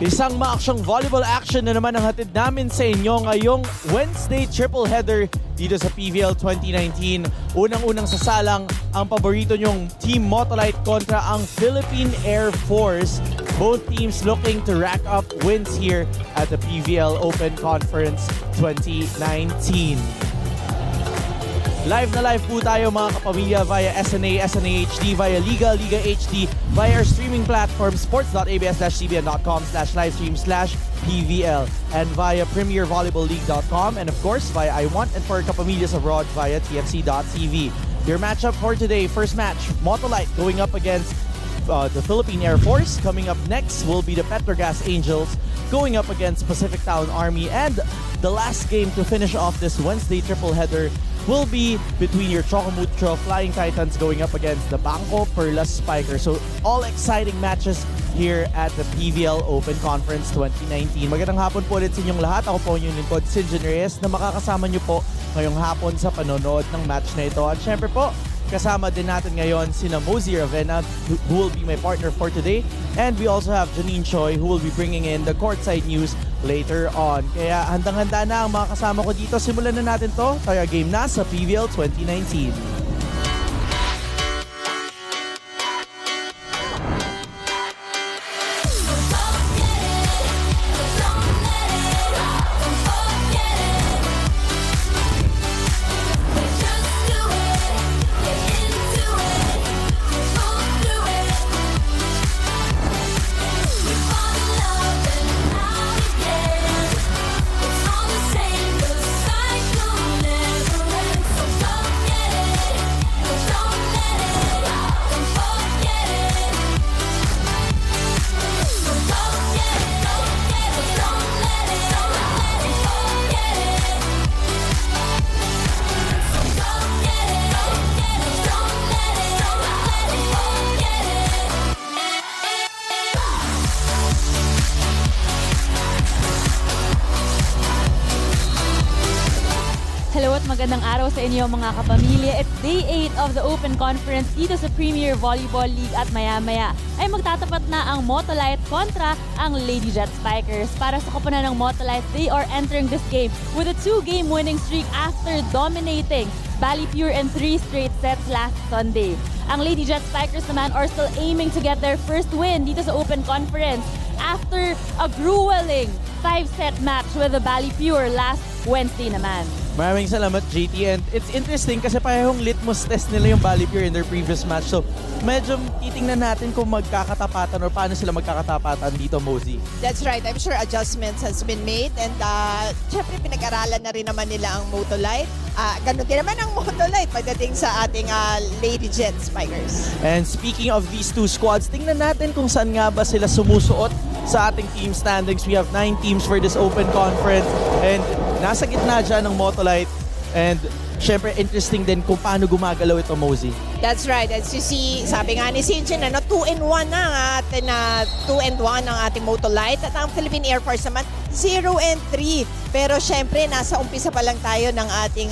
Isang maaksyong volleyball action na naman ang hatid namin sa inyo ngayong Wednesday triple header dito sa PVL 2019. Unang-unang sasalang ang paborito nyong Team Motolite kontra ang Philippine Air Force. Both teams looking to rack up wins here at the PVL Open Conference 2019. Live na live po tayo mga kapamilya via SNA, SNA HD, via Liga, Liga HD, via our streaming platform sports.abs-cbn.com/livestream/PVL and via premiervolleyballleague.com and of course via iWant and for kapamilyas abroad via tfc.tv. Your matchup for today, first match, Motolite going up against the Philippine Air Force. Coming up next will be the Petrogas Angels going up against Pacific Town Army, and the last game to finish off this Wednesday triple header will be between your Chocomucho Flying Titans going up against the Bangko Perlas Spikers. So all exciting matches here at the PVL Open Conference 2019. Magandang hapon po ulit sa inyong lahat. Ako po yung lingkod, Sinjon Reyes, na makakasama nyo po ngayong hapon sa panonood ng match na ito. At syempre po, kasama din natin ngayon sina Mosey Ravena, who will be my partner for today. And we also have Janine Choi, who will be bringing in the courtside news later on. Kaya handang-handa na ang mga kasama ko dito. Simulan na natin to. Kaya game na sa PVL 2019. Hello at magandang araw sa inyo mga kapamilya. It's day 8 of the Open Conference dito sa Premier Volleyball League at maya-maya ay magtatapat na ang Motolite kontra ang Lady Jet Spikers. Para sa koponan ng Motolite, they are entering this game with a 2-game winning streak after dominating Ballypure in 3 straight sets last Sunday. Ang Lady Jet Spikers naman are still aiming to get their first win dito sa Open Conference after a grueling 5-set match with the Ballypure last Wednesday naman. Maraming salamat, JT. And it's interesting kasi parehong litmus test nila yung Ballypure in their previous match. So medyo titingnan natin kung magkakatapatan or paano sila magkakatapatan dito, Mosey. That's right. I'm sure adjustments has been made and syempre pinag-aralan na rin naman nila ang Motolite. Ganun din naman ang Motolite pagdating sa ating Lady Jet Spikers. And speaking of these two squads, tingnan natin kung saan nga ba sila sumusuot sa ating team standings. We have 9 teams for this Open Conference and nasa gitna dyan ng Motolite, and syempre interesting din kung paano gumagalaw ito, Mosey. That's right. As you see, sabi nga ni Sinjon, 2-1 na ang ating 2-1 ang ating Motolite at ang Philippine Air Force naman 0-3. Pero syempre, nasa umpisa pa lang tayo ng ating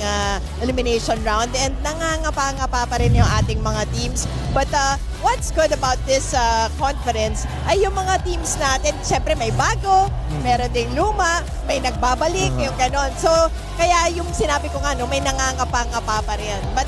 elimination round and nangangapa-ngapa pa rin yung ating mga teams. But what's good about this conference ay yung mga teams natin, syempre may bago, meron ding luma, may nagbabalik, yung ganon. So, kaya yung sinabi ko nga, may nangangapa-ngapa pa rin. But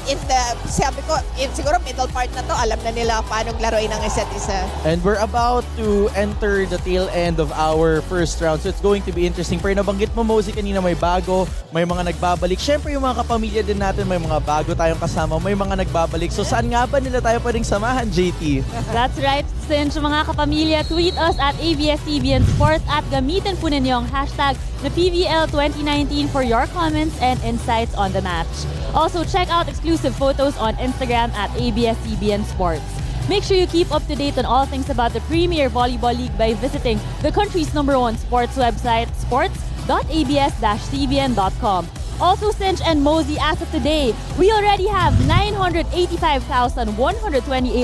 sabi ko, siguro middle part na to, alam na nila paano laruin ang isa't isa. And we're about to enter the tail end of our first round. So it's going to be interesting. Pero nabanggit mo, Mosey, kanina may bago, may mga nagbabalik. Syempre yung mga kapamilya din natin, may mga bago tayong kasama, may mga nagbabalik. So saan nga ba nila tayo pwedeng samahan, JT? That's right, Sinch. Mga kapamilya, tweet us at ABS-CBN Sports at gamitin po ninyo ang hashtag na PVL 2019 for your comments and insights on the match. Also, check out exclusive photos on Instagram at ABS-CBN Sports. Make sure you keep up to date on all things about the Premier Volleyball League by visiting the country's #1 sports website, sports.abs-cbn.com. Also, Sinch and Mosey, as of today, we already have 985,128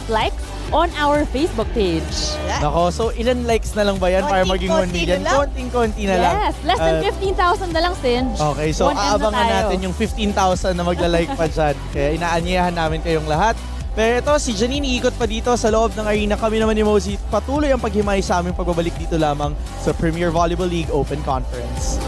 likes on our Facebook page. Nako, so ilan likes na lang ba yan para maging 1 million? Konting-konti na lang. Yes, less than 15,000 na lang, Sinch. Okay, so 1M na aabangan tayo. natin yung 15,000 na magla-like pa dyan. Kaya inaanyayahan namin kayong lahat. Pero ito, si Janine iikot pa dito sa loob ng arena. Kami naman ni Mosey patuloy ang paghimay sa aming pagbabalik dito lamang sa Premier Volleyball League Open Conference.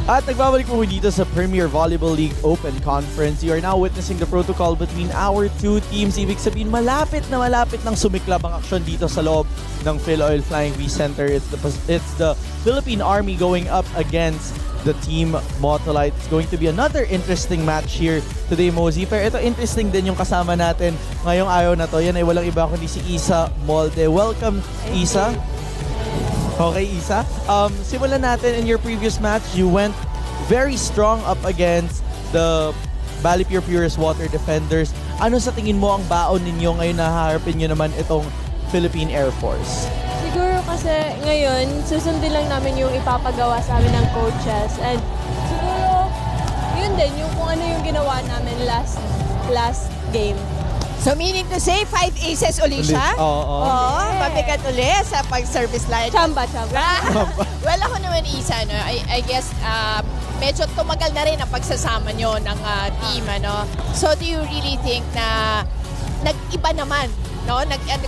At nagbabalik po dito sa Premier Volleyball League Open Conference. You are now witnessing the protocol between our two teams. Ibig sabihin, malapit ng sumiklab ang aksyon dito sa loob ng Philoil Flying V Center. It's the Philippine Army going up against the team Motolite. It's going to be another interesting match here today, Mosey. Pero ito, interesting din yung kasama natin ngayong araw na to. Yan ay walang iba kundi si Isa Molde. Welcome, Isa. Okay, Isa. Simulan natin, in your previous match, you went very strong up against the Bali Pure Purest Water Defenders. Ano sa tingin mo ang baon ninyo ngayon na haharapin nyo naman itong Philippine Air Force? Siguro kasi ngayon, susundin lang namin yung ipapagawa sa amin ng coaches. And siguro, yun din, yung kung ano yung ginawa namin last game. So meaning to say, 5 aces uli siya? Oo. Mabigat uli sa pag-service line. Chamba. Well, ako naman, Isa, no? I guess medyo tumagal na rin ang pagsasama nyo ng team. Ano? So do you really think na nag-iba naman? No?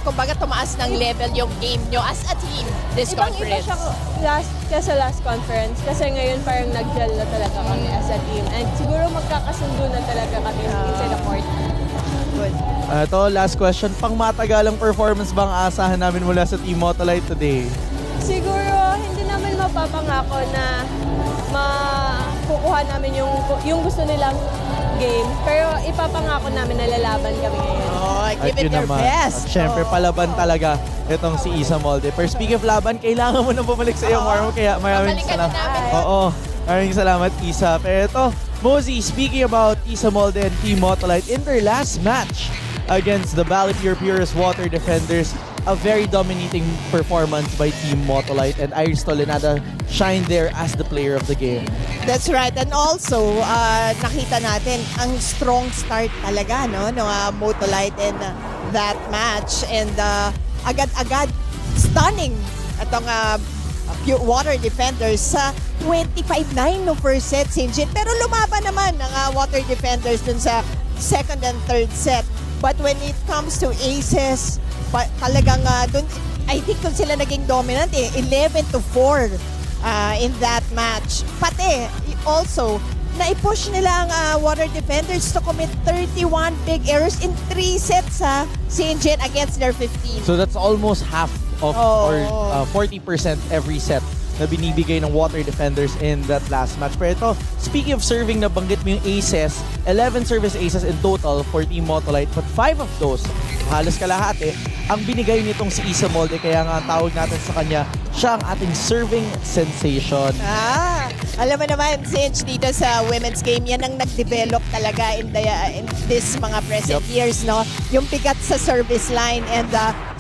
Kumbaga tumaas ng level yung game nyo as a team this Ibang-iba conference? siya kesa last conference. Kasi ngayon parang nag-gel na talaga kami as a team. And siguro magkakasundo na talaga kami inside the court. Good. Ito, last question. Pang-matagalang performance bang aasahan namin mula sa Team Motolite today? Siguro, hindi naman mapapangako na makukuha namin yung gusto nilang game. Pero ipapangako namin na lalaban kami ngayon. Oh, give it yun your naman. best. At syempre, palaban talaga itong si Isa Molde. Pero speaking of laban, kailangan mo na bumalik sa iyong warm. Kaya maraming Babalikan salamat. namin. Oo. Maraming salamat, Isa. Pero ito, Mosey, speaking about Isa Molde and Team Motolite, in their last match against the Bali Pure Purest Water Defenders, a very dominating performance by Team Motolite, and Iris Tolenada shined there as the player of the game. That's right. And also, nakita natin ang strong start talaga no Motolite in that match. And agad-agad stunning itong Pure Water Defenders sa 25-9 no first set, Sinjin. Pero lumaban naman ng Water Defenders dun sa second and third set. But when it comes to aces, talagang dun, I think dun sila naging dominant 11-4 in that match. Pati, also, na-push nila ang Water Defenders to commit 31 big errors in 3 sets Sinjin against their 15. So that's almost half of, or 40% every set na binibigay ng Water Defenders in that last match. Pero ito, speaking of serving, nabanggit mo yung aces, 11 service aces in total for Team Motolite, but 5 of those, halos kalahati, ang binigay nitong si Isa Molde. Kaya nga ang tawag natin sa kanya, siya ang ating serving sensation. Alam mo naman, Sinch, dito sa women's game, yan ang nag-develop talaga in this mga present years, no? Yung bigat sa service line, and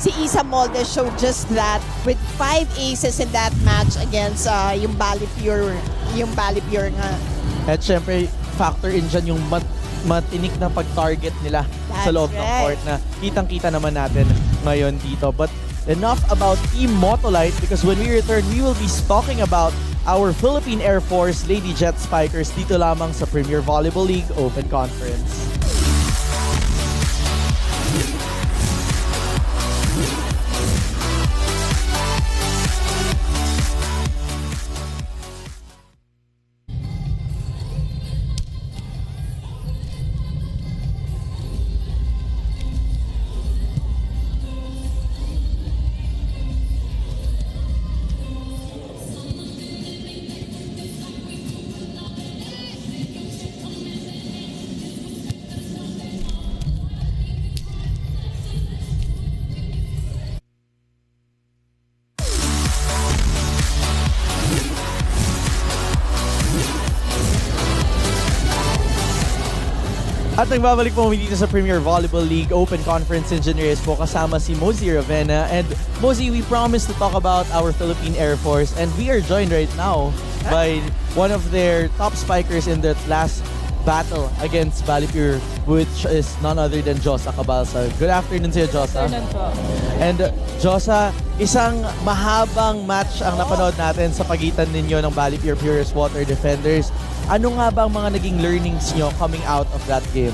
si Isa Molde showed just that with 5 aces in that match against yung Bali Pure nga. At syempre, factor in dyan yung matinik na pag-target nila sa loob ng court na kitang-kita naman natin ngayon dito. But enough about Team Motolite, because when we return, we will be talking about our Philippine Air Force Lady Jet Spikers dito lamang sa Premier Volleyball League Open Conference. At nagbabalik po kami dito sa Premier Volleyball League Open Conference Engineers po kasama si Mosey Ravenna. And Mosey, we promised to talk about our Philippine Air Force and we are joined right now by one of their top spikers in that last battle against Balipur, which is none other than Josa Cabalsa. Good afternoon sa'yo, Josa. Good afternoon po. And Josa, isang mahabang match ang napanood natin sa pagitan ninyo ng Balipur Purest Water Defenders. Ano nga ba ang mga naging learnings nyo coming out of that game?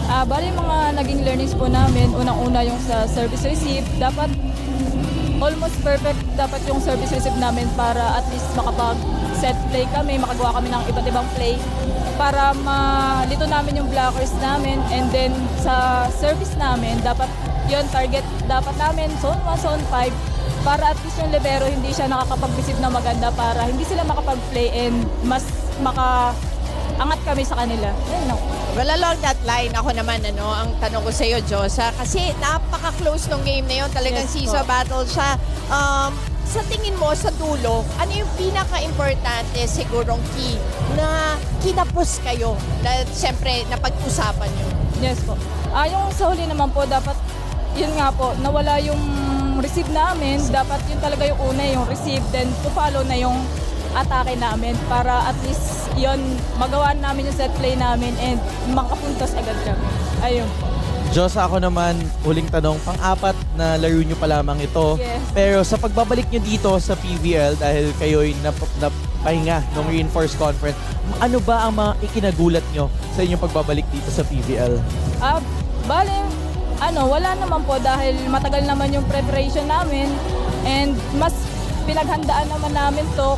Bali mga naging learnings po namin, unang-una yung sa service receive, dapat almost perfect dapat yung service receive namin para at least makapag-set play kami, makagawa kami ng iba't ibang play para malito namin yung blockers namin, and then sa service namin, dapat yon target dapat namin zone 1, zone 5 para at least yung libero hindi siya nakakapag-receive na maganda para hindi sila makapag-play and mas makaangat kami sa kanila. Ayun, no. Well, along that line, ako naman, ang tanong ko sa iyo, Josa, kasi napaka-close ng game na yun. Talagang Yes, seesaw po. battle siya. Sa tingin mo, sa dulo, ano yung pinaka-importante sigurong key na kinapos kayo na siyempre napag-usapan nyo? Yes po. Yung sa huli naman po, dapat yun nga po, nawala yung receive namin. Dapat yun talaga yung una, yung receive, then to follow na yung atake namin para at least yun, magawa namin yung set play namin and makapuntos agad kami. Ayun po. Josa, ako naman, huling tanong, pang-apat na laro nyo pa lamang ito. Yes. Pero sa pagbabalik nyo dito sa PVL, dahil kayo'y napahinga ng Reinforced Conference, ano ba ang mga ikinagulat nyo sa inyong pagbabalik dito sa PVL? Bale, wala naman po dahil matagal naman yung preparation namin and mas pinaghandaan naman namin to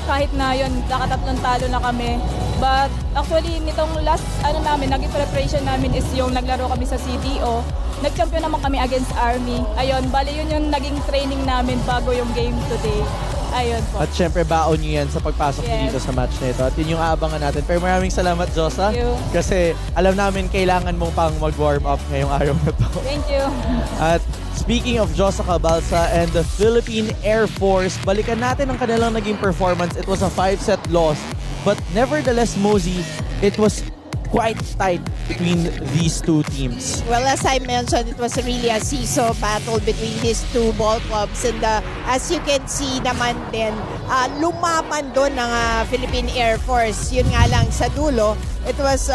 kahit na yun, nakatatlong talo na kami. But actually, nitong last naging preparation namin is yung naglaro kami sa CDO. Nag-champion naman kami against Army. Ayun, bali yun yung naging training namin bago yung game today. Ayun po. At syempre, baon nyo yan sa pagpasok nyo Yes. dito sa match na ito. At yun yung aabangan natin. Pero maraming salamat, Josa. Thank you. Kasi alam namin kailangan mong pang mag-warm up ngayong araw na to. Thank you. At speaking of Josa Cabalsa and the Philippine Air Force, balikan natin ang kanilang naging performance. It was a 5-set loss. But nevertheless, Mosey, it was quite tight between these two teams. Well, as I mentioned, it was really a seesaw battle between these two ball clubs. And as you can see naman din, lumaban doon ng Philippine Air Force. Yun nga lang sa dulo, it was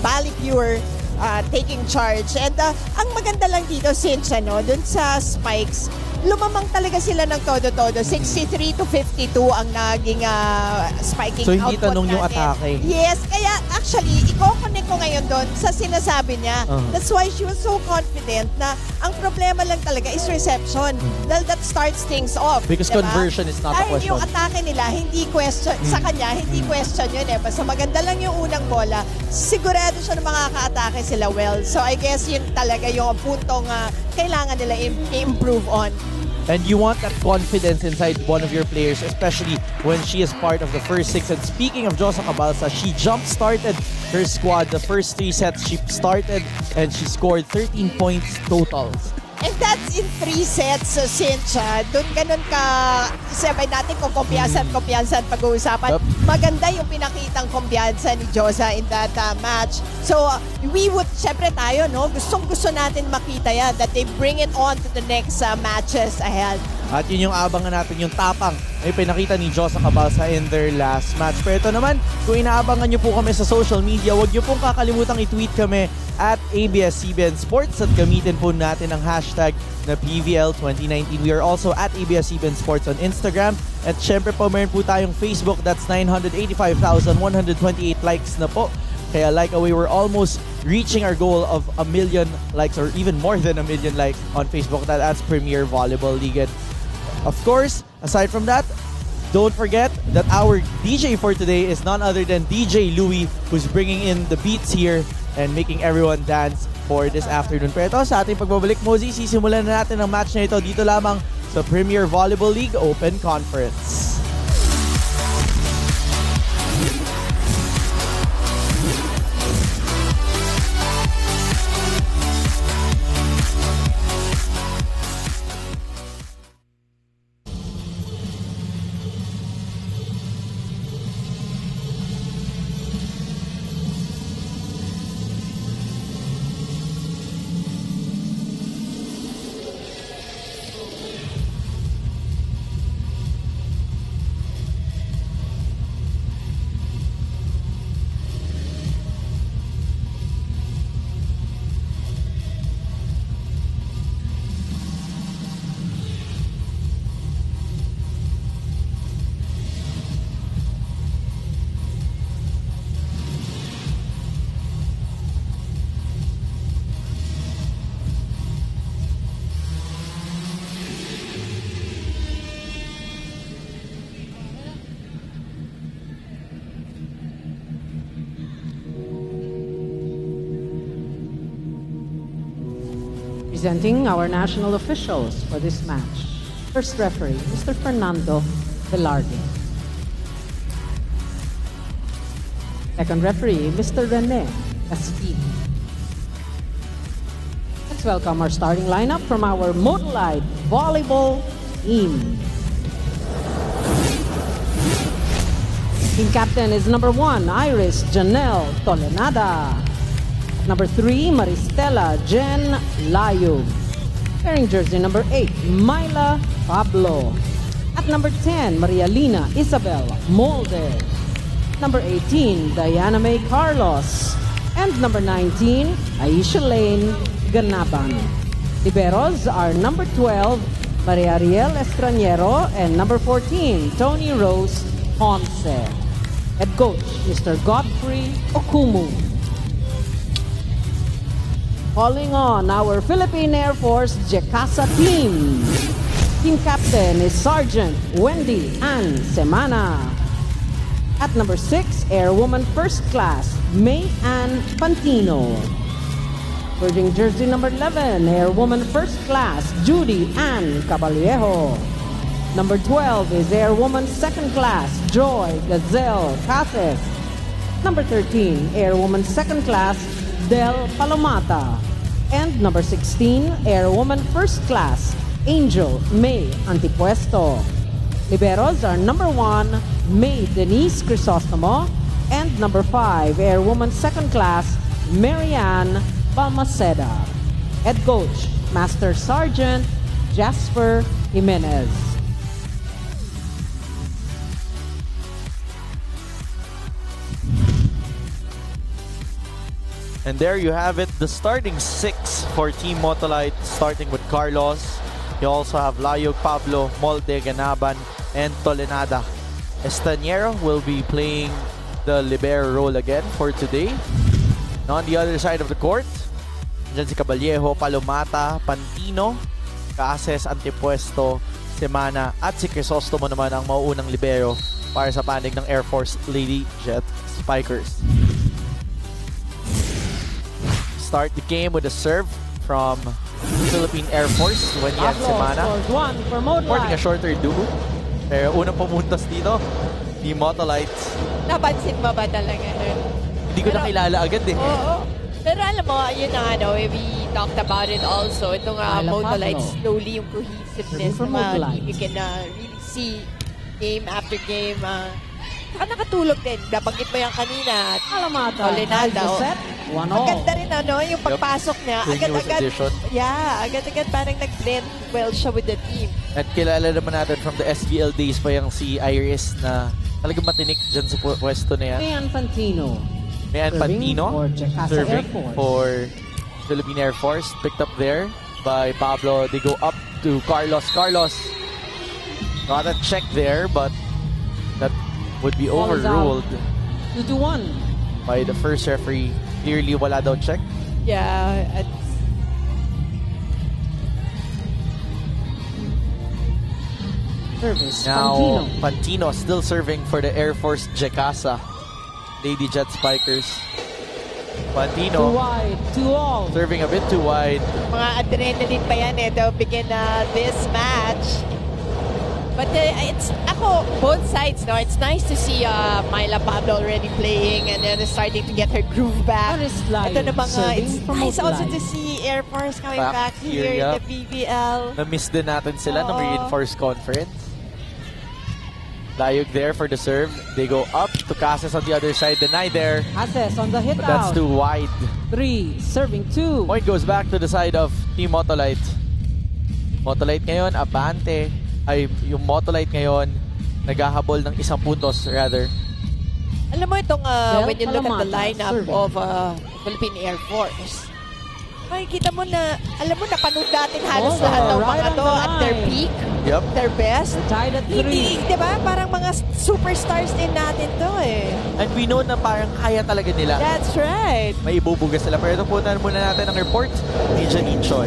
Balipur taking charge. And ang maganda lang dito, since dun sa spikes, lumamang talaga sila ng todo-todo. 63-52 ang naging spiking So, hindi output tanong yung natin. atake. Yes, kaya actually, i-connect ko ngayon doon sa sinasabi niya. That's why she was so confident na ang problema lang talaga is reception. Dahil that starts things off. Because diba? conversion is not a Dahil question. yung atake nila, hindi question. Sa kanya, hindi question yun eh. Basta maganda lang yung unang bola, sigurado siya na makaka-atake sila well. So I guess yun talaga yung puntong kailangan nila improve on. And you want that confidence inside one of your players, especially when she is part of the first 6. And speaking of Josa Cabalsa, she jump-started her squad. The first 3 sets she started and she scored 13 points total. And that's in 3 sets. So since doon ganun ka, sabay natin kung kumpiyansa at pag-uusapan, Yep. maganda yung pinakitang kumpiyansa ni Josa in that match. So we would, syempre tayo, no? Gustong-gusto natin makita yan, that they bring it on to the next matches ahead. At yun yung abangan natin, yung tapang ay pinakita ni Josa Cabalsa in their last match. Pero ito naman, kung inaabangan nyo po kami sa social media, huwag nyo pong kakalimutang i-tweet kami at ABS-CBN Sports at gamitin po natin ang hashtag na PVL 2019. We are also at ABS-CBN Sports on Instagram. At syempre po, meron po tayong Facebook. That's 985,128 likes na po. Kaya like away, we're almost reaching our goal of 1 million likes or even more than 1 million likes on Facebook. That's Premier Volleyball League. And of course, aside from that, don't forget that our DJ for today is none other than DJ Louie, who's bringing in the beats here and making everyone dance for this afternoon. Pero ito, sa ating pagbabalik, Mosey, sisimulan na natin ang match na ito dito lamang sa Premier Volleyball League Open Conference. Presenting our national officials for this match. First referee, Mr. Fernando Velarde. Second referee, Mr. Rene Castillo. Let's welcome our starting lineup from our Motolite volleyball team. Team captain is number 1, Iris Janelle Tolenada. Number 3, Maristela Jen Layug. Wearing jersey number 8, Myla Pablo. At number 10, Maria Lina Isabel Molde. Number 18, Diana May Carlos. And number 19, Aisha Lane Ganaban. Liberos are number 12, Maria Ariel Estraniero, and number 14, Tony Rose Ponce. Head coach, Mr. Godfrey Okumu. Calling on our Philippine Air Force Jekasa team. Team captain is Sergeant Wendy Ann Semana. At number 6, Airwoman First Class, May Ann Pantino. Wearing jersey number 11, Airwoman First Class, Judy Ann Caballejo. Number 12 is Airwoman Second Class, Joy Gazelle Cases. Number 13, Airwoman Second Class, Del Palomata. And number 16, Airwoman First Class, Angel May Antipuesto. Liberos are number 1, May Denise Crisostomo, and number 5, Airwoman Second Class, Marianne Balmaceda. Head coach, Master Sergeant Jasper Jimenez. And there you have it, the starting 6 for Team Motolite, starting with Carlos. You also have Layog, Pablo, Molde, Ganaban, and Tolenada. Estaniero will be playing the libero role again for today. On the other side of the court, dyan si Caballejo, Palomata, Pantino, Cases, Antipuesto, Semana, at si Crisostomo naman ang mauunang libero para sa panig ng Air Force Lady Jet Spikers. Start the game with a serve from Philippine Air Force, Wenyan Semana. Reporting a shorter duo. Pero unang pumuntas dito, ni Motolite. Napansin mo ba talaga nun? Hindi ko nakilala agad eh. Oo. Pero alam mo, yun na ano, we talked about it also. Itong Motolite, slowly yung cohesiveness ng mga team. You can really see game after game. Saka nakatulog din. Nabanggit mo yan kanina. Alamata Tolenada, ties the oh. set. 1-all. Maganda rin yung pagpasok niya. Yung newest Agad-agad. addition. Yeah, agad-agad parang nag-blend well siya with the team. At kilala naman natin from the SBL days pa yung si Iris na talagang matinik dyan sa pwesto na yan. Mayan Fantino. Mayan Serving Pantino for Jakarta serving Air Force. for Philippine Air Force. Picked up there by Pablo. They go up to Carlos. Carlos got a check there, but that would be Ball is overruled 2-1. by the first referee. Clearly, wala daw check. Yeah, at Service Now, Fantino. Pantino still serving for the Air Force Jakarta Lady Jet Spikers. Too Pantino wide, 2-all. serving a bit too wide. mga adrenaline pa yan to begin this match. But it's, both sides, no? It's nice to see Myla Pablo already playing and then starting to get her groove back. Aris Lai Ito na mga, serving it's from nice also Motolite. to see Air Force coming Back back here here, in yeah. the BBL. Na-miss din natin sila ng Oo. reinforced conference. Layog there for the serve. They go up to Casas on the other side. Deny there, Hases on the hit but that's out. too wide. 3, serving 2. Point goes back to the side of Team Motolite. Motolite ngayon, abante. Ay, yung Motolite ngayon, naghahabol ng 1 puntos rather. Alam mo itong, Del when you look at the Palamata, lineup serving. of Philippine Air Force, makikita mo na, alam mo, napanood natin halos Oh, lahat ng right mga on to the at their line. peak, Yup. their best. We're tied at 3. Hindi, di ba? Parang mga superstars din natin to eh. And we know na parang kaya talaga nila. That's right. May ibubugas sila. Pero ito po na muna natin ang report ni Janine Choi.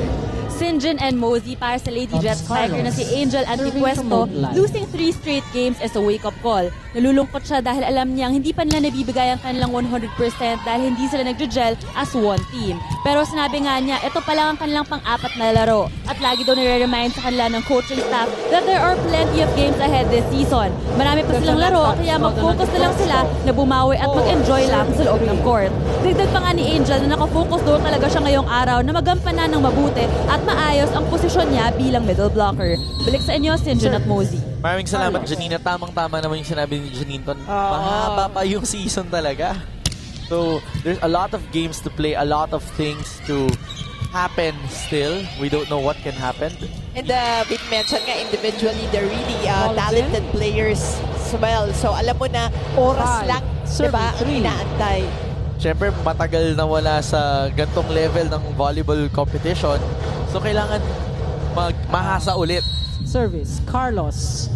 Sinjin and Mosey para sa Lady Jet Tops Spiker na si Carlos. Angel Serving Antipuesto. from Motolite. Losing 3 straight games is a wake-up call. Nalulungkot siya dahil alam niyang hindi pa nila nabibigay ang kanilang 100% dahil hindi sila nagjo-gel as one team. Pero sinabi nga niya, ito pa lang ang kanilang pang-apat na laro. At lagi daw nire-remind sa kanila ng coaching staff that there are plenty of games ahead this season. Marami pa silang laro, kaya mag-focus na lang sila na bumawi at mag-enjoy lang sa loob ng court. Dagdag pa nga ni Angel na nakafocus doon talaga siya ngayong araw na magampanan ng mabuti at maayos ang posisyon niya bilang middle blocker. Balik sa inyo, Sinjin at Mosey. Maraming salamat, Janine. Tamang-tama naman yung sinabi ni Janine Ton. Oo. Mahaba pa yung season talaga. So, there's a lot of games to play, a lot of things to happen still. We don't know what can happen. And we mentioned nga individually, they're really Ball is talented players as well. So alam mo na, oras 5, lang, serving diba, ang 3. inaantay. Siyempre, matagal na wala sa gantong level ng volleyball competition. So, kailangan mahasa ulit. Service Carlos.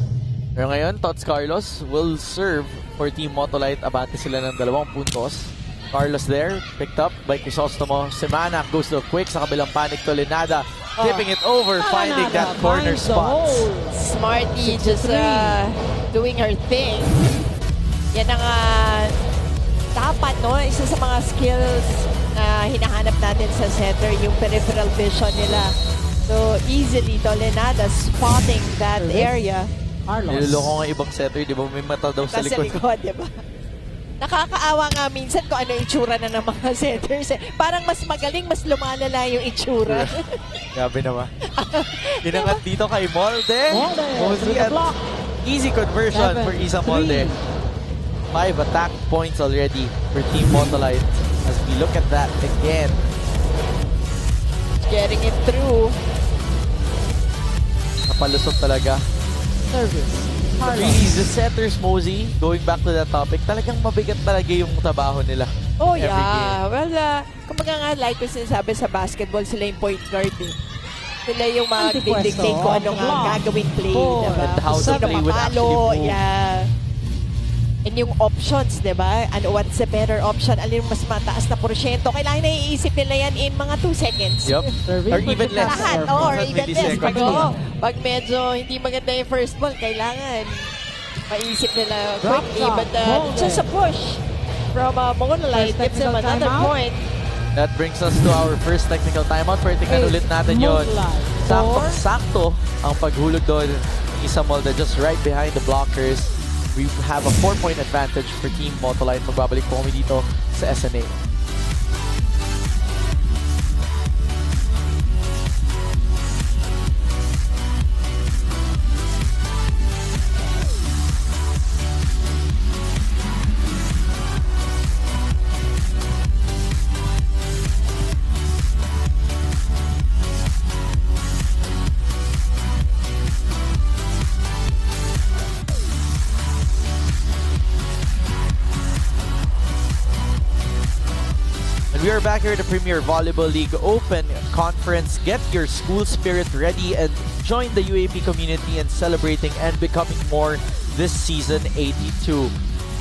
Pero ngayon, Tots Carlos will serve for Team Motolite. Abante sila ng 2 puntos. Carlos there, picked up by Crisostomo. Semana goes to a quick sa kabilang panic to Lenada. Tipping it over, finding that Alanada corner finds the spot. hole. Smarty 6-3. just doing her thing. Yan ang dapat, no? Isa sa mga skills na hinahanap natin sa center, yung peripheral vision nila. So, easily, Tolenada spotting that Service. area. Carlos. Niloloko nga ibang setter, di ba? May mata daw sa Nasa likod. likod, di ba? Nakakaawa nga minsan kung ano yung itsura na ng mga centers. Parang mas magaling, mas lumalala yung itsura. Grabe naman. Inangat dito kay Molde. Molde Mosey with the at block. easy conversion 7-3. for Isa Molde. 5 attack points already for Team Motolite. As we look at that again. Getting it through. Napalusot talaga. Service Carlos. Really, the setters, Mosey, going back to that topic, talagang mabigat talaga yung trabaho nila. Oh every yeah. Well, kumbaga nga like ko sinasabi sa basketball, sila yung point guard eh. Sila yung mag-dictate kung ano nga gagawing play. Four. Diba? And how to Sino play would mamalo, actually move. yeah. And yung options, di ba? Ano, what's the better option? Alin yung mas mataas na porsyento? Kailangan naiisip nila yan in mga 2 seconds. Yup. Serving Or for even less. Jakarta. Lahat, or Minsan even less. milliseconds Pag, lang. pag medyo hindi maganda yung first ball, kailangan maisip nila Drop quickly. shot, But Molde. just a push from Motolite First gives them technical another timeout. point. That brings us to our first technical timeout. Pero tingnan Eight. ulit natin yun. Motolite. Sakto ang paghulog doon ng Isa Molde just right behind the blockers. We have a 4-point advantage for Team Motolite. Magbabalik po kami dito sa SNA. We are back here at the Premier Volleyball League Open Conference. Get your school spirit ready and join the UAP community in celebrating and becoming more this season 82.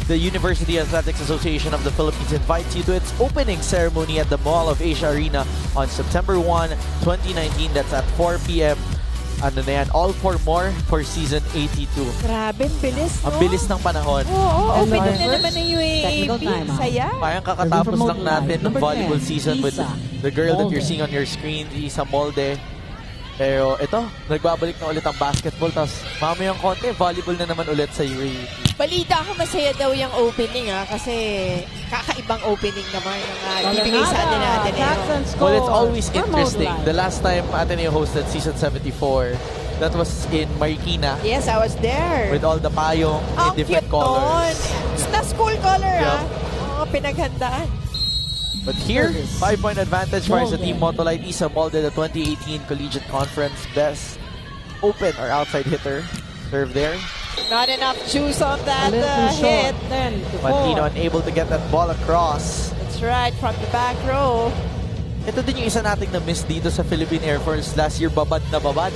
The University Athletics Association of the Philippines invites you to its opening ceremony at the Mall of Asia Arena on September 1, 2019. That's at 4 p.m. Ano na yan, all for more for season 82. Grabe, bilis, no? Ang bilis ng panahon. Oo, And open our na naman ng technical UAP. time out. Saya. Parang kakatapos From lang natin ng Motolite, volleyball number 10, season with Isa the girl that you're Molde. seeing on your screen, Isa Molde. Pero ito, nagbabalik na ulit ang basketball. Tapos mamayang konti, volleyball na naman ulit sa UAP. Balita ako masaya daw yung opening kasi kakaibang opening naman ang ibigay sa atin na Ateneo. Well, it's always For interesting. Motolite. The last time Ateneo hosted season 74, that was in Marikina Yes, I was there. with all the payong in Ang different cute colors. nun. Na school color, Yup. Oo, pinaghandaan. But here, 5-point advantage for the Molde. team Motolite. Isa Molde, the 2018 Collegiate Conference best open or outside hitter. Serve there. Not enough juice on A that little too hit. short. 10 to 4. Pantino unable to get that ball across. That's right, from the back row. Ito din yung isa nating na-miss dito sa Philippine Air Force last year, babad na babad.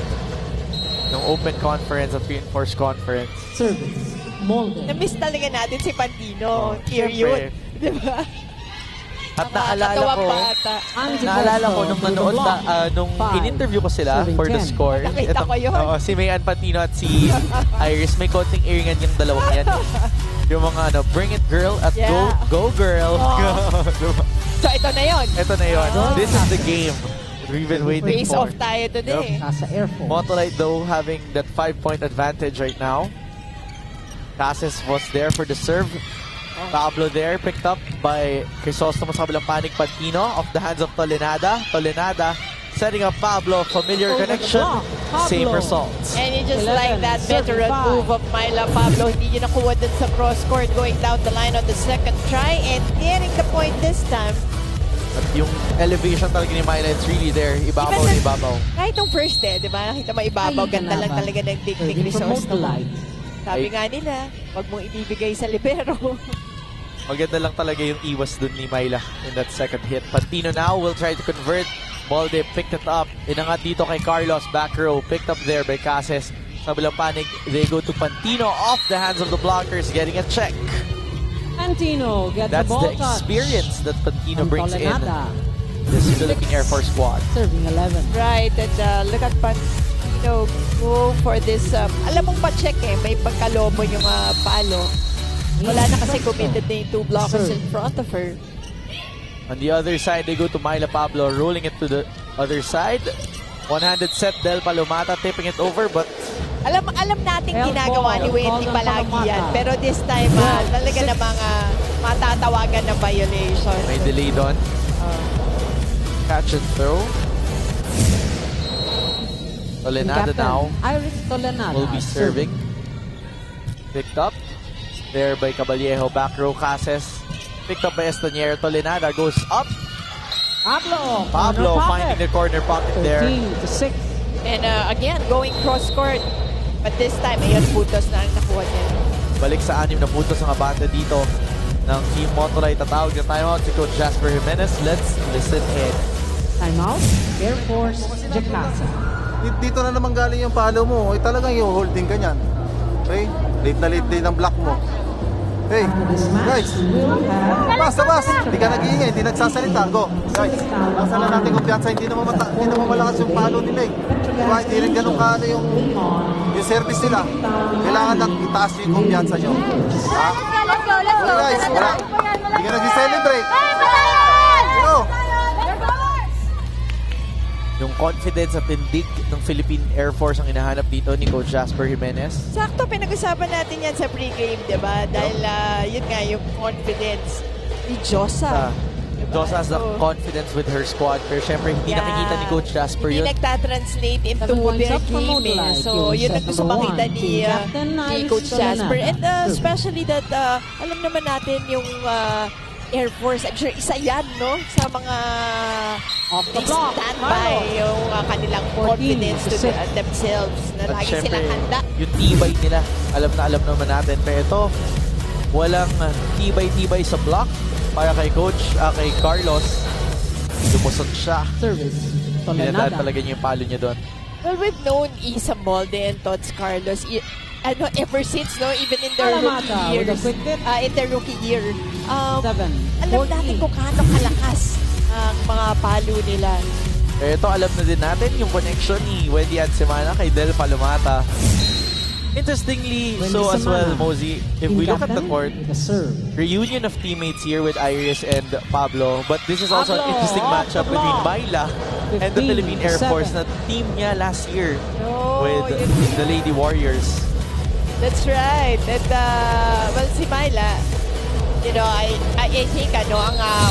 Ng Open Conference at Reinforced Conference. Service. Molde. Na-miss talaga natin si Pantino. Oh, Period. syempre. Diba? At Mga naalala ko, katawang bata. Angie naalala ko Bosco nung to the nanood block. nung Five. in-interview ko sila Serving for the 10. score. Nakita ko yun. Si Mayan Pantino at si Iris, may konting iringan yung dalawang yan. Yung mga bring it girl at Yeah. go girl. Oh. Diba? So ito na yon. Ito na yun. Oh. This is the game we've been waiting Face for. off tayo today. Nasa Air Force. Motolite though having that 5-point advantage right now. Cases was there for the serve. Pablo there, picked up by Crisostomo sa kabilang panig. Pantino off the hands of Tolenada. Tolenada setting up Pablo. Familiar Over the connection. block. Pablo. Same results. And you just 11, like that veteran 35. move of Myla Pablo. Hindi niya nakuha dun sa cross court going down the line on the second try and getting the point this time. At yung elevation talaga ni Myla, it's really there. Ibabaw na ibabaw. Kahit yung first di ba? Nakita mo ibabaw, ganda lang talaga ng dikdik Serving from resource naman. Motolite. Sabi nga nila, wag mong ibibigay sa libero. Maganda lang talaga yung iwas dun ni Myla in that second hit. Pantino now will try to convert. Molde picked it up. Inangat dito kay Carlos. Back row. Picked up there by Cases. Sa bilang panig, they go to Pantino off the hands of the blockers, getting a check. Pantino gets That's the ball the touch. experience that Pantino From brings in Tolenada. this Philippine Air Force squad. Serving 11. Right, and look at Pantino go for this. Alam mong pa-check may pagkalobo yung palo. Wala na kasi committed na yung two blockers in front of her. On the other side, they go to Myla Pablo, rolling it to the other side. One-handed set, Del Palomata tipping it over, but Alam nating Elbow. ginagawa ni Wendy Call ng palagi Palomata. yan. Pero this time, talaga namang matatawagan na violation. may delay doon. Catch and throw. Tolenada Captain now Iris Tolenada. will be serving. Picked up there by Caballejo. Back row, Cases. Picked up by Estanier. Tolenada goes up. Pablo. Pablo corner finding the corner pocket there. 13-6. And again, going cross-court. But this time, ayun, putos na ang nakuha niya. Balik sa 6 na puntos ang abante dito ng Team Motolite. Tatawag na timeout si Coach Jasper Jimenez. Let's listen in. Timeout. Air Force Jakarta. Dito na naman galing yung palo mo. Talagang i-holding ka niyan. Okay? Late na late din ang block mo. Hey, This match guys. will have Bas! Hindi ka nag-iingay, hindi nagsasalita. Go. Guys, nasa lang natin kumpiyansa. Hindi naman malakas yung palo nila eh. Diba? Hindi rin ganun kaano yung service nila. Kailangan lang itaas yung kumpiyansa nyo. Ha? Let's go, let's go. Guys, hindi ka nag-celebrate. Go! Yung confidence at tindig ng Philippine Air Force ang hinahanap dito ni Coach Jasper Jimenez. Sakto, pinag-usapan natin yan sa pregame, di ba? Dahil yun nga, yung confidence ni Josa. Diba? Josa has the So, confidence with her squad. Pero syempre, hindi nakikita ni Coach Jasper hindi yun. nagtatranslate into 7 points their up for game. Motolite. So, Yung yun set ang gusto number makita 1, ni Team Captain Iris Coach Jasper. Tolenada. And especially that, alam naman natin yung Air Force, I'm sure isa yan, no? Sa mga Off the block. standby yung kanilang 14 confidence to to six. themselves na At lagi syempre, silang handa. yung tibay nila, alam naman natin. Pero ito, walang tibay-tibay sa block para kay Coach, kay Carlos. lumusot siya. Service. Pinadaan Tolenada. talaga niya yung palo niya doon. Well, we've known Isa Molde and Tots Carlos ever since, no? Even in their Alamada rookie with a years. quick hit. In their rookie year. 7. Alam natin kung kaano kalakas ang mga palo nila. Pero ito, alam na din natin yung connection ni Wendy and Semana kay Del Palomata. Interestingly, Wendy so as well, Semana. Mosey, if we look at the court, The serve. reunion of teammates here with Iris and Pablo, but this is also an Pablo, interesting off matchup the between block. Myla and the 15, Philippine Air 7. Force na team niya last year Oh, with yun. the Lady Warriors. That's right. And, well, si Myla, I think, ang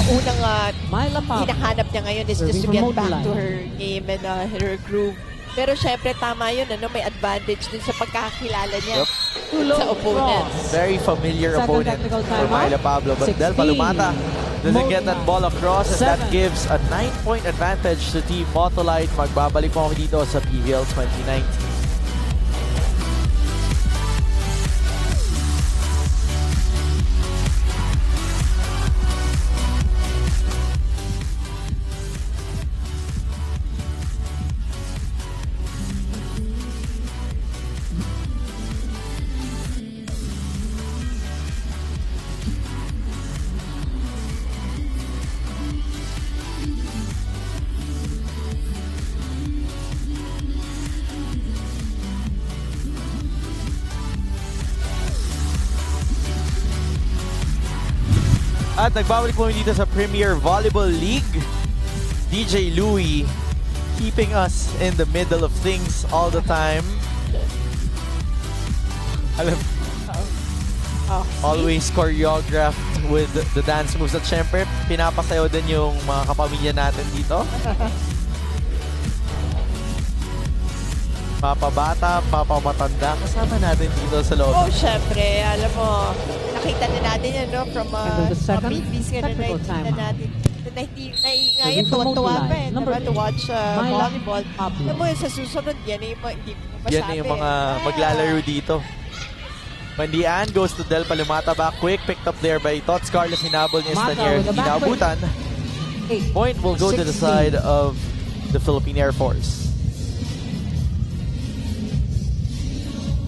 unang Myla Pablo. hinahanap niya ngayon is just to Serving get from back Motolite. to her game and her groove. Pero syempre, tama yun, may advantage din sa pagkakakilala niya Yep. sa opponents. Very familiar Second opponent technical for timeout. Myla Pablo, but Del 16. Palomata doesn't get that Motolite. ball across and that 7. gives a 9-point advantage to Team Motolite. Magbabalik po kami dito sa PVL 2019. At nagbabalik po dito sa Premier Volleyball League. DJ Louie keeping us in the middle of things all the time. Alam, always choreographed with the dance moves at syempre pinapasayaw din yung mga kapamilya natin dito. Papabata, papamatanda, kasama natin dito sa loob. Oh, syempre, alam mo, nakita na natin yan, no? From And the second movies ka na technical nakita timeout. natin. Ngayon, Serving from tuwa-tuwa Motolite. pa Number to watch Myla volleyball. Pablo. Alam mo, sa susunod, yan yung hindi ko masabi. Yan na yung mga maglalaro dito. Mandian goes to Del Palomata back quick. Picked up there by Tots Carlos. Hinabol ni Mata Estanier. with the back Hinabutan. 8. Point will go to the 16. side of the Philippine Air Force.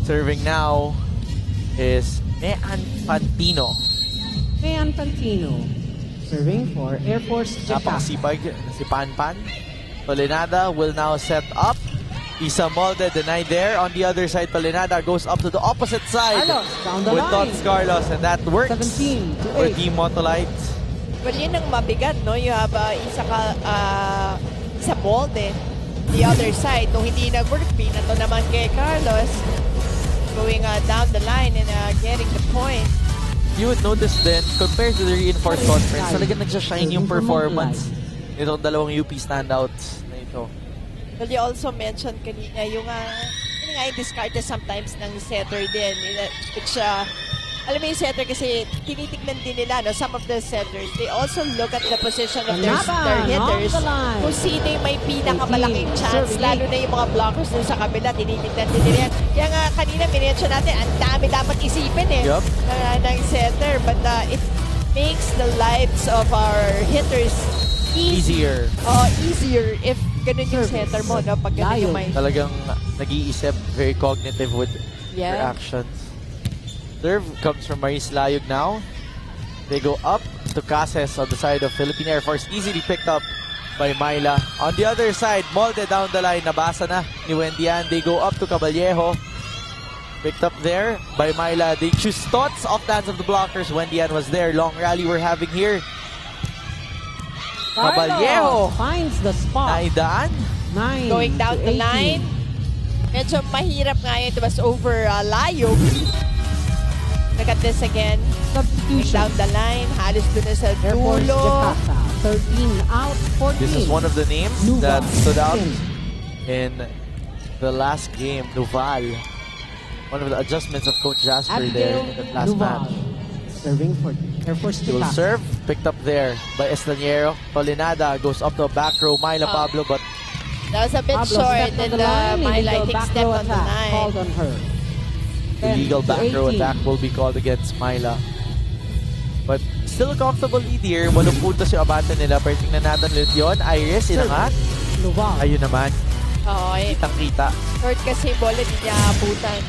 Serving now is Mean Pantino. Mayan Pantino. Serving for Air Force Jakarta. Napakasipag si Panpan. Tolenada will now set up. Isa Molde denied there. On the other side, Tolenada goes up to the opposite side Carlos, down the with line. Tots Carlos, and that works 17 to for 8. Team Motolite. Well, yun ang mabigat, no? You have isa Molde. The other side, nung hindi nag-work, pinato naman kay Carlos. Going down the line and getting the point. You would notice then, compared to the reinforced conference, talagang nagsashine yung performance nitong dalawang UP standouts na ito. Well, you also mentioned kanina yung yung discard sometimes ng setter din. Which, alam mo yung setter kasi tinitignan din nila, no? Some of the setters, they also look at the position of their Laban, hitters. on the line. Kung sino yung may pinakamalaking 18, chance, serving lalo na yung mga blockers dun sa kabila, tinitignan din nila yan. Kaya nga kanina, minention natin, ang dami dapat isipin Yup. ng setter. But it makes the lives of our hitters Easier. easier if ganun yung Service. setter mo, no? Pag ganun yung may... Talagang nag-iisip, very cognitive with Yeah. their actions. Serve comes from Maris Layog now. They go up to Cases on the side of Philippine Air Force. Easily picked up by Myla. On the other side, Molde down the line. Nabasa na ni Wendian. They go up to Caballejo. Picked up there by Myla. They choose Tots off dance of the blockers. Wendian was there. Long rally we're having here. Caballejo. Finds the spot. Naidaan. 9 Going down to the 18. line. Medyo mahirap nga yun. It was over Layog. Look at this again. Going Substitution. down the line. Halos doon na sa Air Force dulo. Jakarta. 13 out, 14. This is one of the names Nuval. that stood out In. in the last game. Nuval. One of the adjustments of Coach Jasper there Abigail in the last Nuval. match. Serving for Air Force He will Jakarta. serve. Picked up there by Estaniero. Tolenada goes up to a back row. Myla Pablo, but That was a bit Pablo short. stepped on And the line. my Illegal lighting back step row on the attack line. called on her. 10 illegal to back row 18. attack will be called against Myla. But still a comfortable lead here. 8 puntos yung abante nila. Pero tingnan natin ulit yun. Iris, inangat. Lubang. Ayun naman. Oo, Kitang-kita. short kasi yung bola, hindi niya abutan.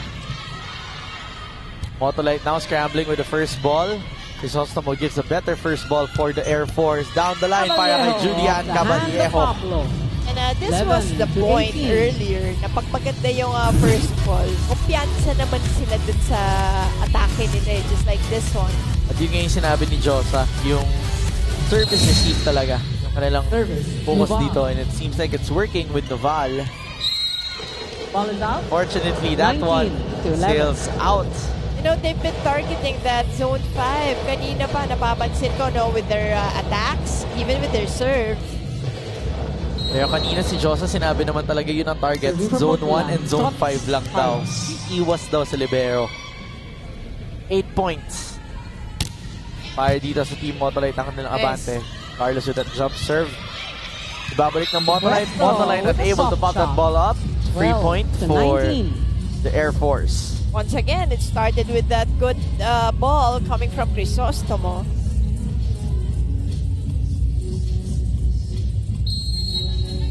Motolite now scrambling with the first ball. Crisostomo gives a better first ball for the Air Force. Down the line para kay Julian Caballejo. And this 11 was the to point 18. earlier na pag maganda yung first ball, kumpiyansa naman sila dun sa atake nila, just like this one. At yun nga yung sinabi ni Josa, yung service receive talaga. Yung kanilang Service. focus Lubang. dito. And it seems like it's working with Noval. Ball is out. Fortunately, that 19 one to 11. sails out. You know, they've been targeting that zone 5. Kanina pa, napapansin ko, no, with their attacks, even with their serve. Kaya kanina si Josa sinabi naman talaga yun ang target. Serving from Zone 1 Motolite. and Zone Touch 5 lang daw. pass. Iwas daw sa libero. 8 points. Para dito sa Team Motolite ang kanilang Yes. abante. Carlos with that jump serve. Ibabalik ng Motolite. Presto Motolite with a unable to soft pop that shot. ball up. 3 12 point to for 19. the Air Force. Once again, it started with that good ball coming from Crisostomo.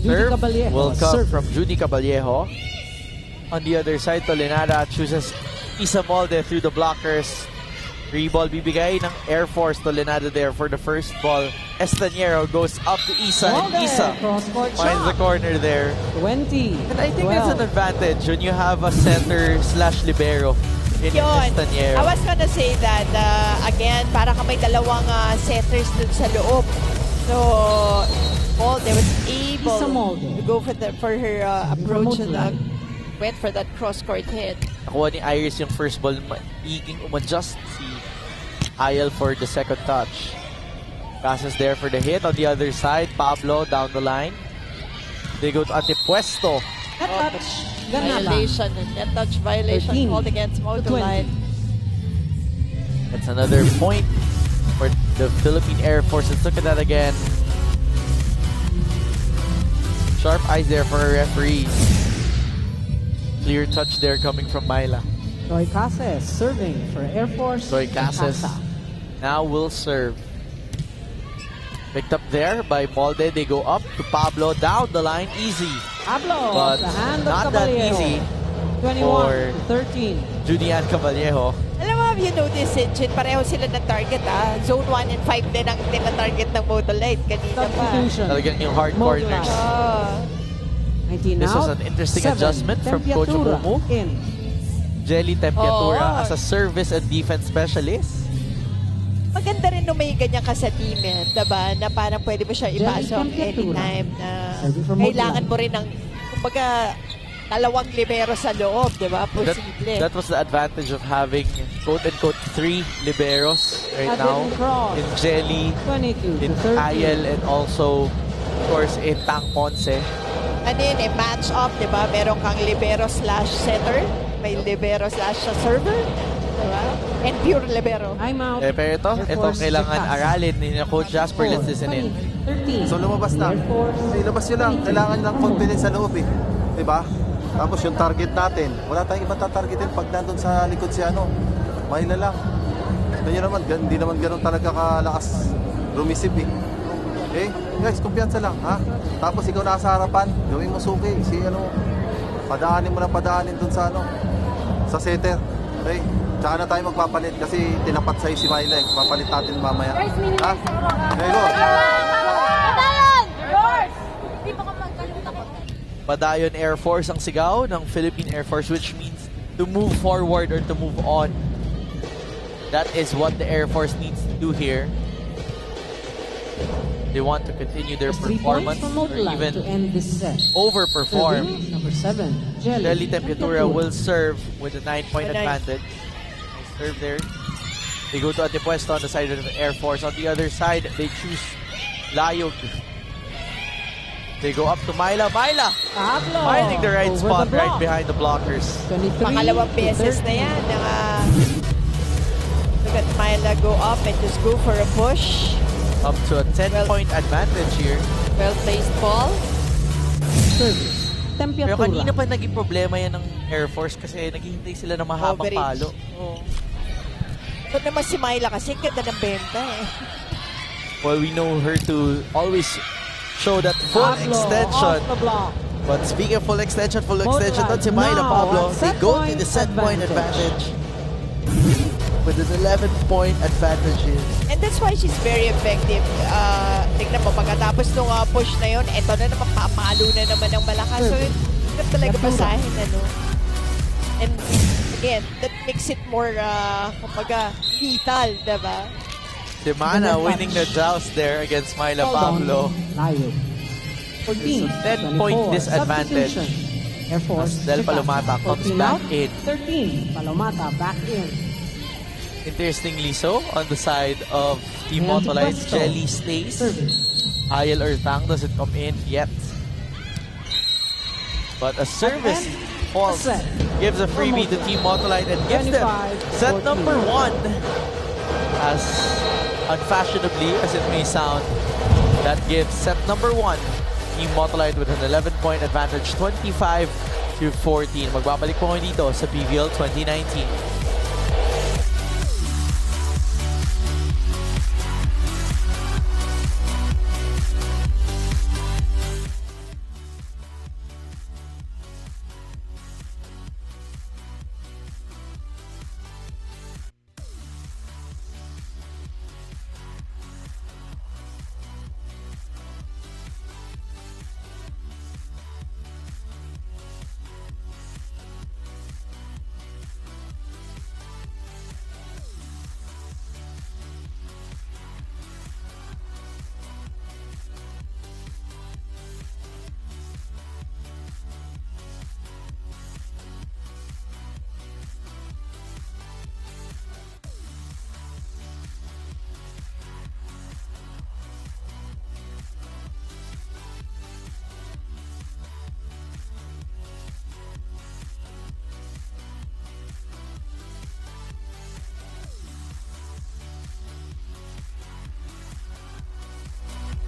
Judy Serve Caballejo. will come Serve. from Judy Caballejo. On the other side, Tolenada chooses Isa Molde through the blockers. Free ball bibigay ng Air Force. Tolenada there for the first ball. Estaniero goes up to Isa, and Molde, Isa cross-court finds the shot. corner there. 20. And I think that's an 12. advantage when you have a center/libero in Yun. I Estaniero. was gonna say that, again, para ka may dalawang setters dun sa loob. So, Molde was able Isa Molde. to go for her approach and Motolite. went for that cross-court hit. Nakuha ni Iris yung first ball. Maiging umadjust si Ayel for the second touch. Passes there for the hit. On the other side, Pablo down the line. They go to Antepuesto. Net touch. Ganala. Violation, net touch violation 13 called against to Motolite. 20. That's another point for the Philippine Air Force. Let's look at that again. Sharp eyes there for our referees. Clear touch there coming from Myla. Troy Cases serving for Air Force. Troy Cases Casa. now will serve. Picked up there by Molde. They go up to Pablo. Down the line. Easy. Pablo. But the hand not of that Caballejo. easy 21 for to 13. Julian Caballejo. Alam mo, have you noticed, Chin, pareho sila ng target, Zone 1 and 5 din ang target ng Motolite kanina pa. Substitution. Talagang yung hard Motolite. corners. Oh. 19 This out. was an interesting 7. adjustment from Coach Tempiatura Mumu. in. Jelly Tempiatura Oo. as a service and defense specialist. Maganda rin nung may ganyan ka sa team, diba? Na parang pwede mo siya ipasok anytime na Serving from kailangan Motolite. mo rin ng, kumbaga, dalawang libero sa loob, diba? That, Posible. that was the advantage of having quote-unquote 3 liberos right Added now. cross. In Jelly, 22 in to 13. Ayel, and also, of course, in Tang Ponce. Ano yun match up, diba? Meron kang libero slash setter, may libero slash server, diba? And pure libero. I'm out. Pero ito kailangan aralin ni Coach Jasper. Let's listen in. 13. So lumabas na. Air Force. Ilabas nyo lang. Kailangan ng confidence sa loob eh. Diba? Tapos yung target natin. Wala tayong ibang tatargetin pag nandun sa likod si Mahina lang. Ito nyo naman, hindi naman ganun talaga kalakas rumisip eh. Okay? Guys, kumpiyansa lang, ha? Tapos ikaw nasa harapan, gawin mo suki. Padaanin mo na padaanin dun sa sa setter. Okay? Tsaka na tayo magpapalit kasi tinapat sa'yo si Myla eh. Papalit natin mamaya. Ha? Okay, go. Padayon Air Force ang sigaw ng Philippine Air Force, which means to move forward or to move on. That is what the Air Force needs to do here. They want to continue their 3 performance points from or Motolite even to end this set. overperform. Serving number 7. Jelly Tempiatura will serve with a 9-point Nice. advantage. Nice serve there. They go to Antepuesto on the side of the Air Force. On the other side, they choose Layog. They go up to Myla. Myla! Pablo. Finding the right Over spot the right block. behind the blockers. 23 Pangalawang to beses 13. na yan. Look at Myla go up and just go for a push. Up to a 10-point advantage here. Well-placed ball. Service. Pero Tempiatura. kanina pa naging problema yan ng Air Force kasi naghihintay sila ng mahabang Coverage. palo. Oh. Ito naman si Myla kasi ganda ng benta eh. Well, we know her to always show that full extension. Off the block. But speaking of full extension Motolite doon si Myla now Pablo. at They set go to point the set point advantage. with an 11-point advantage here. And that's why she's very effective. Tignan mo, pagkatapos nung push na yun, eto na naman, pamalo na naman ng malakas. So, hirap talaga basahin, ano. And again, that makes it more, kumbaga, lethal, diba? Semana winning the joust there against Myla Pablo. Layo. 14, 10-point 24, disadvantage. substitution. Air Force. Del Jakarta. Palomata comes 14 back out, in. 13, Palomata back in. Interestingly so, on the side of Team And Motolite, Presto. Jelly stays. Service. Ayel Ertang doesn't come in yet. But a service falls, set. gives a freebie to Team Motolite and gives them 25, set 14. number 1. As unfashionably as it may sound, that gives set number 1. Team Motolite with an 11-point advantage, 25-14. Magbabalik po ngayon dito sa PVL 2019.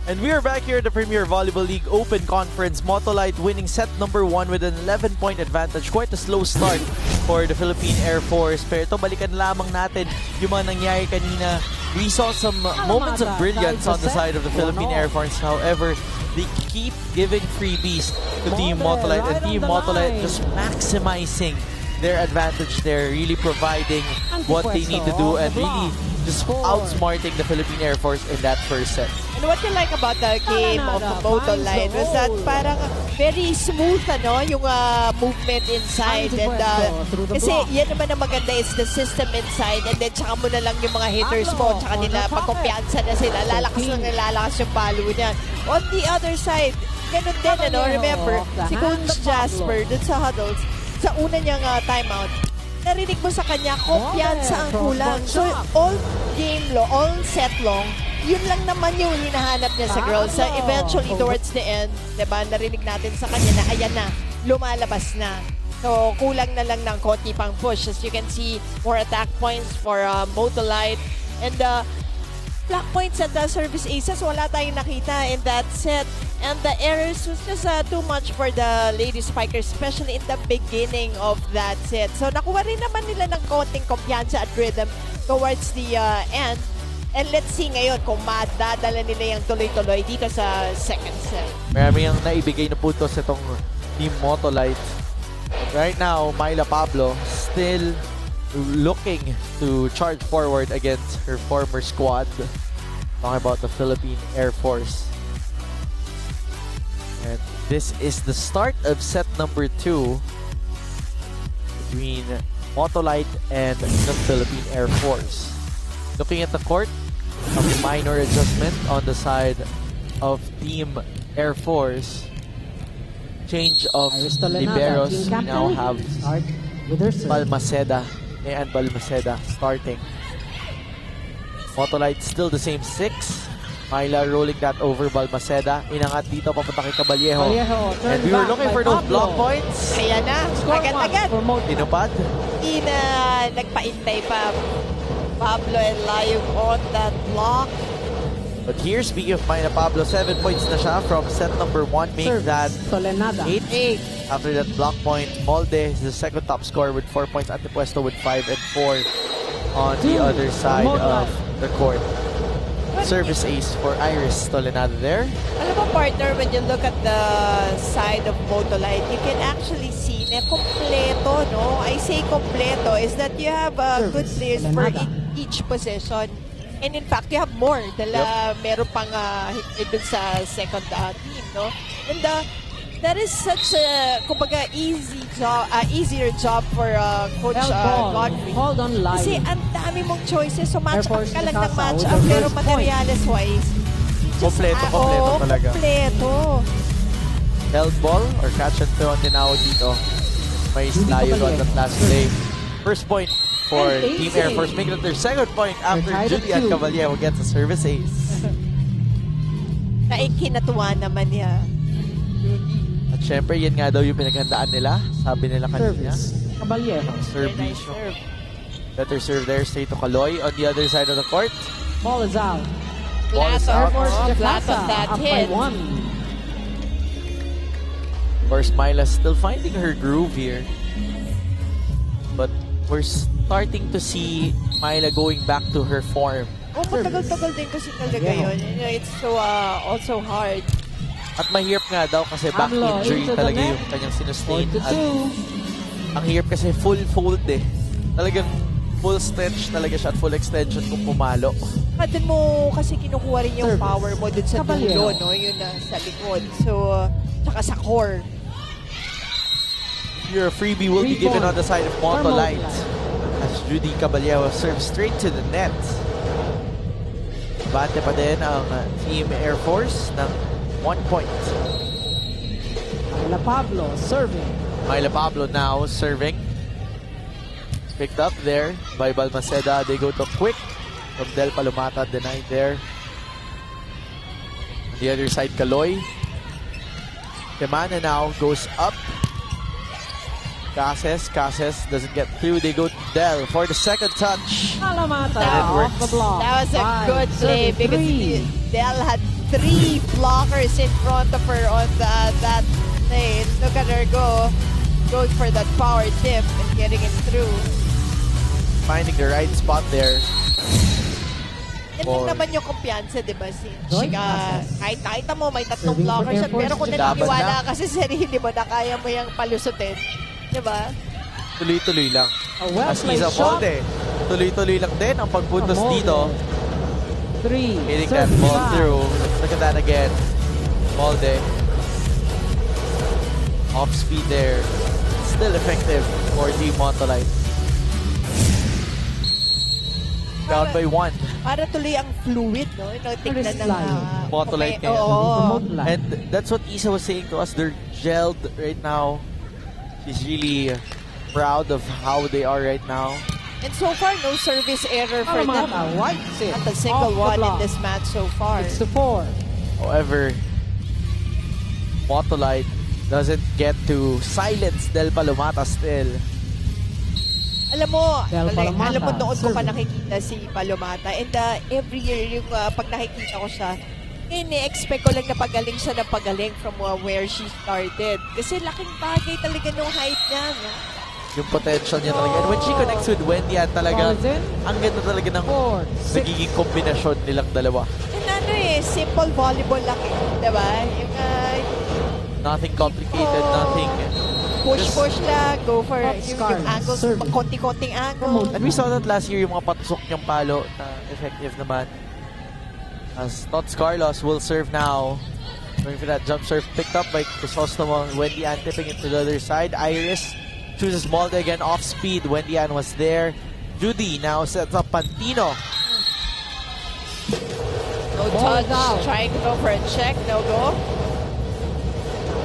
And we are back here at the Premier Volleyball League Open Conference. Motolite winning set number 1 with an 11-point advantage. Quite a slow start for the Philippine Air Force. Pero ito, balikan lamang natin yung mga nangyari kanina. We saw some moments of brilliance on the side of the Philippine Air Force. However, they keep giving freebies to Team Motolite. And Team Motolite just maximizing their advantage there. Really providing what they need to do and really just outsmarting the Philippine Air Force in that first set. And what you like about the game of Motolite was that parang very smooth yung movement inside. And kasi yan naman ang maganda is the system inside. And then tsaka mo na lang yung mga hitters mo. Tsaka nila pagkumpiyansa na sila. Lalakas yung palo niyan. On the other side, ganun din, remember, si Coach Jasper dun sa huddles, sa una niyang timeout, narinig mo sa kanya, kumpiyansa ang kulang. So, all game long, all set long, yun lang naman yung hinahanap niya sa girls. So, eventually, towards the end, diba, narinig natin sa kanya na, ayan na, lumalabas na. So, kulang na lang ng konti pang push. As you can see, more attack points for Motolite. And block points at the service aces, wala tayong nakita in that set. And the errors was just too much for the lady spikers, especially in the beginning of that set. So, nakuha rin naman nila ng konting kumpiyansa at rhythm towards the end. And let's see ngayon kung madadala nila yung tuloy-tuloy dito sa second set. Marami ang naibigay na puntos itong Team Motolite. Right now, Myla Pablo still looking to charge forward against her former squad. Talking about the Philippine Air Force. And this is the start of set number 2 between Motolite and the Philippine Air Force. Looking at the court, a minor adjustment on the side of Team Air Force. Change of liberos. We now have Balmaceda and Balmaceda starting. Motolite still the same 6. Myla rolling that over Balmaceda. Inangat dito papunta kay Caballejo. And we were looking for those block points. Kaya na, agad-agad. Tinupad. Nagpaintay pa Pablo and Layog on that block. But here, speaking of Myla Pablo, 7 points na siya from set number 1, make that 8. After that block point, Molde is the second top scorer with 4 points. Antepuesto with 5 and 4. on the other side of the court. Service ace for Iris Tolenado there. Alam mo, partner, when you look at the side of Motolite, you can actually see na kompleto, no? I say kompleto is that you have good players for each position. And in fact, you have more dahil meron pang dun sa second team, no? And that is such a, kumbaga, easier job for Coach Godfrey. Hold on line. Kasi ang dami mong choices, so match up ka lang ng Jacasa match with up, the pero first materials-wise, Kompleto talaga. Kompleto. Held ball or catch and throw ang tinawag dito. May layo doon that last play. First point for Team Air Force, making it their second point after Julian Caballero gets a service ace. Kinatuwa naman niya. At syempre, yan nga daw yung pinaghandaan nila. Sabi nila kanina. Caballero. Service. Better serve there, straight to Kaloy on the other side of the court. Ball is out. Ball is Flat out. flat on that Up by hit. 1. Of course, Myla's still finding her groove here. But we're starting to see Myla going back to her form. Matagal-tagal din kasi talaga yun. You know, it's so also hard. At mahirap nga daw kasi back Pablo injury into the talaga net. yung kanyang sinustain. 4-2. At ang hirap kasi full fold eh. Talagang full stretch talaga siya at full extension kung pumalo. At dun mo kasi kinukuha rin yung power mo dun sa Caballero. dulo, no? Yun sa likod. So, tsaka sa core. Your freebie will be given on the side of Motolite as Judy Caballero serves straight to the net. Bante pa din ang Team Air Force ng 1 point. Myla Pablo serving. Myla Pablo now serving. Picked up there by Balmaceda. They go to quick from Del Palomata, denied there. On the other side, Kaloy. Kemana now goes up. Cases doesn't get through. They go to Del for the second touch. Alamata And it off works. the block. That was a good play because 5-3. Del had 3 blockers in front of her on that play. Look at her go. Going for that power tip and getting it through. Finding the right spot there. Yan lang naman yung kumpiyansa, di ba? Kahit nakita mo, may tatlong Serving for blockers Air yan. Force, Pero kung laban naniniwala na. ka sa sarili mo na kaya mo yung palusutin, di ba? Tuloy-tuloy lang. A well As played Isa shot. Molde. Tuloy-tuloy lang din ang pagpuntos Molde. dito. 3. Hitting that ball through. Look at that again. Molde. Off speed there. Still effective for Team Motolite. Down by 1. Para tuloy ang fluid, no? Tignan ng Motolite okay, oo. And that's what Isa was saying to us. They're gelled right now. She's really proud of how they are right now. And so far, no service error for them. Alamata wipes it. Not a single off the one in block. this match so far. 6-4. However, Motolite doesn't get to silence Del Palomata still. Alam mo, Del Palomata, alam mo noon ko pa serving. nakikita si Palomata and every year yung pag nakikita ko siya, ini-expect ko lang na pagaling siya ng pagaling from where she started. Kasi laking bagay talaga nung height niya, no? Yung potential niya talaga. And when she connects with Wendy, talaga, Falls in. ang ganda talaga ng 4, 6. nagiging kombinasyon nilang dalawa. And simple volleyball lang diba? Yung Nothing complicated, nothing. push lang, go for Top yung angles, service. konti-konting angle. And we saw that last year, yung mga patusok niyang palo na effective naman. As Tots Carlos will serve now. Going for that jump serve picked up by Crisostomo. Wendy Ann tipping it to the other side. Iris chooses Molde again off speed. Wendy Ann was there. Judy now sets up Pantino. No Ball touch, down. trying to go for a check, no go.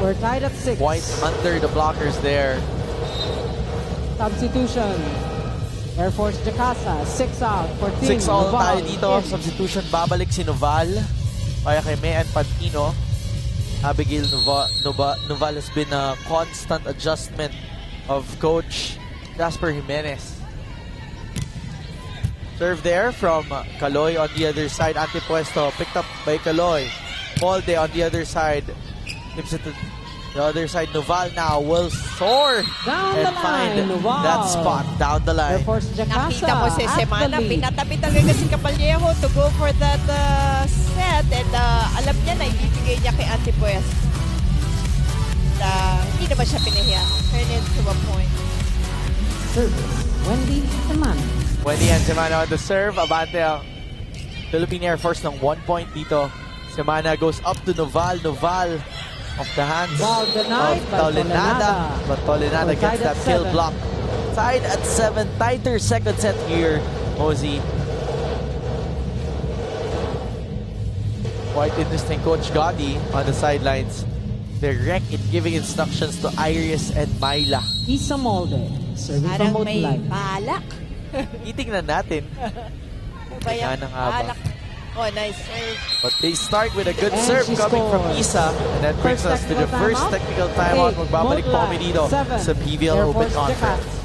We're tied at 6. Point under the blockers there. Substitution. Air Force Jacasa. 6 out for Team 6 all Noval. tayo dito. Substitution, babalik si Noval. Kaya kay Mean Pantino. Abigail Noval has been a constant adjustment of Coach Jasper Jimenez. Serve there from Kaloy on the other side. Antipuesto picked up by Kaloy. Molde on the other side. Gives it to The other side, Noval now will soar Down and the line, find Noval. that spot down the Air line. Force Jacasa Nakita mo si at Semana, the lead. pinatabi talaga si Caballero to go for that set. And alam niya na ibibigay niya kay Antipues. Hindi naman siya pinahiya. Turn it to a point. Service, Wendy Semana. Wendy and Semana on the serve. Abante ang Philippine Air Force ng 1 point dito. Semana goes up to Noval. Noval off the hands Ball denied of by Tolenada. But Tolenada So gets tied that at kill 7. block. Tied at 7. Tighter second set here, Mosey. Quite interesting. Coach Gotti on the sidelines. Direct in giving instructions to Iris and Myla. Isa Molde, serving Parang from may Motolite. balak. Itingnan natin. Ano ba yan? Kaya na nga ba? Balak. Oh, nice serve. But they start with a good And serve she coming from scores. Isa. And that brings First us to the technical first timeout. technical timeout. Magbabalik po kami dito 7. sa PVL Air Open Force Conference. Jacasa.